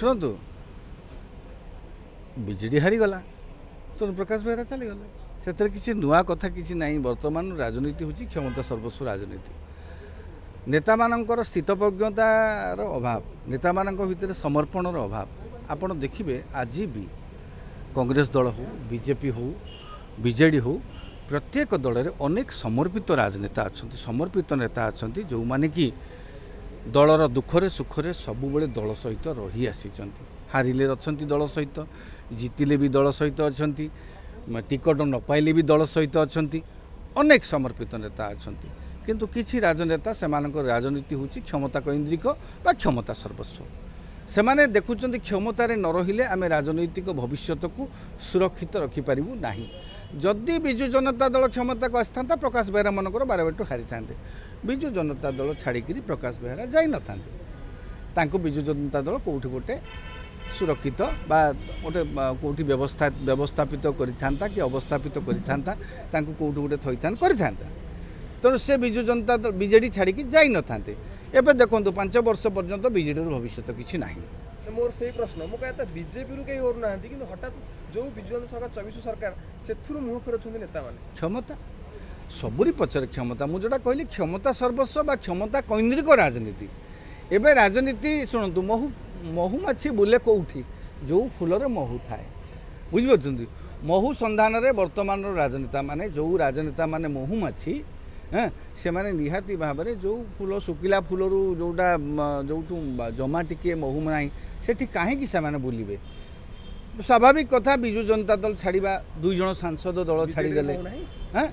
शुणु विजेडी हारीगला तो प्रकाश बेहरा चलीगले से किसी नुआ कथा किसी ना बर्तमान राजनीति हूँ क्षमता सर्वस्व राजनीति नेता मानकर स्थितप्रज्ञतार अभाव नेता मान भितर समर्पणर अभाव आपण देखिए आज भी कांग्रेस दल हो बीजेपी हो बीजेडी हो प्रत्येक दल में अनेक समर्पित राजनेता अच्छा समर्पित नेता अच्छा जो माने कि दलर दुखरे सुखरे सबुबले दल सहित रही आसी हारिले अच्छा दल सहित जीतिले भी दल सहित अच्छा टिकट न पाइले भी दल सहित अच्छा अनेक समर्पित नेता अच्छा किंतु किसी राजनेता से राजनीति हूँ क्षमता कैन्द्रिक बा क्षमता सर्वस्व से माने देखुं क्षमतार न रहिले आम राजनैतिक भविष्य को सुरक्षित रखिपारू ना जदि बिजु जनता दल क्षमता को आसता प्रकाश बेहरा मनकर बारबाटू हारी था बिजु जनता दल छाड़ी प्रकाश बेहरा जाई न था बिजु जनता दल कौटी गोटे सुरक्षित बा गोटे कौटी व्यवस्थापित करिथांता कि अवस्थापित करिथांता तांको कौटी गोटे थईथान करिथांता तेणु से बिजु जनता दल बीजेडी छाड़ी जाई न थांते एबे देखंतु 5 वर्ष पर्यंत बीजेडी भविष्य किछि नाही मोर से प्रश्न मु कहता बीजेपी रु कहीं और ना कि हठात जो बिजु जनता सरकार 24 सरकार से मुह फेर नेता माने क्षमता सबुरी पचर क्षमता मुझे कहली क्षमता सर्वस्व बा क्षमता कैन्द्रिक राजनीति एवं राजनीति शुणु महू महुमाछी बुले कौटी जो फूलर महू थाए बुझिपार महू संधान में वर्तमान राजनेता माने जो राजनेता माने महुमाछी हाँ से माने निहाती भाव में जो फूल सुखिला फूलरू जोटा जो जमा टिके महू ना से कहीं से बुलवे स्वाभाविक कथा बिजु जनता दल छाड़ा 2 जन सांसद दल छाड़ीदे हाँ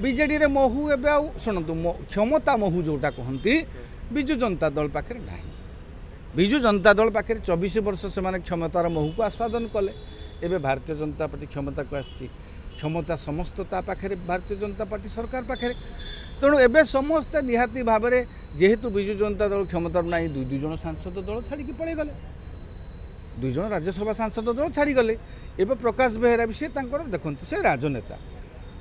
बीजेडी रे महू एवं शुणु क्षमता महू जोटा कहती बिजु जनता दल पाखे ना बिजु जनता दल पाखे 24 वर्ष से क्षमतार महू को आस्वादन कले एवं भारतीय जनता पार्टी क्षमता को आसी क्षमता समस्त पाखे भारतीय जनता पार्टी सरकार पाखे तेणु एवं समस्ते निहाती भाव में जेहेतु बिजु जनता दल क्षमता ना 2 जन सांसद दल छाड़ी पड़े गले 2 जन राज्यसभा सांसद दल छाड़ी गले एवं प्रकाश बेहरा भी सी देखते से राजनेता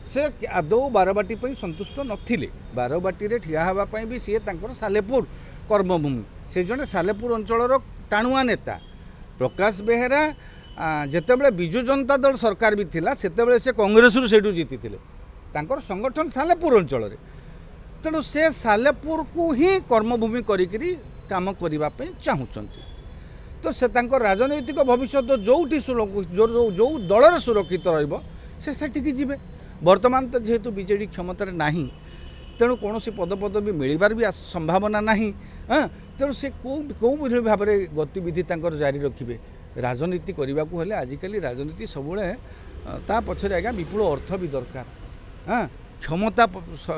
से आदौ बारबाटी संतुष्ट नथिले बारबाटी ठिया हाँवाई भी सी सालेपुर कर्मभूमि से जड़े सालेपुर अंचल टाणुआ नेता प्रकाश बेहरा जितेबाला बिजु जनता दल सरकार भी थिला सेतेबेले से कांग्रेस रु सेठू जीति तांकर संगठन सालेपुर अंचल तेणु से सालेपुर को ही कर्मभूमि करी काम करने चाहूँगी तो से राजनैतिक भविष्य जोटी जो दल सुरक्षित रही जी बर्तमान तो जेहेतु बीजेडी क्षमतार ना तेणु कौन पदपद भी मिलबार भी संभावना ना हाँ तेणु से कौ भाव में गतिविधि जारी रखिए राजनीति करने को हेले आजिकल राजनीति सबुले ता पछरे आज्ञा विपुल अर्थ भी दरकार हाँ क्षमता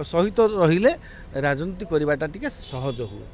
सहित रहिले राजनीति करवाटा टिके सहज हुए।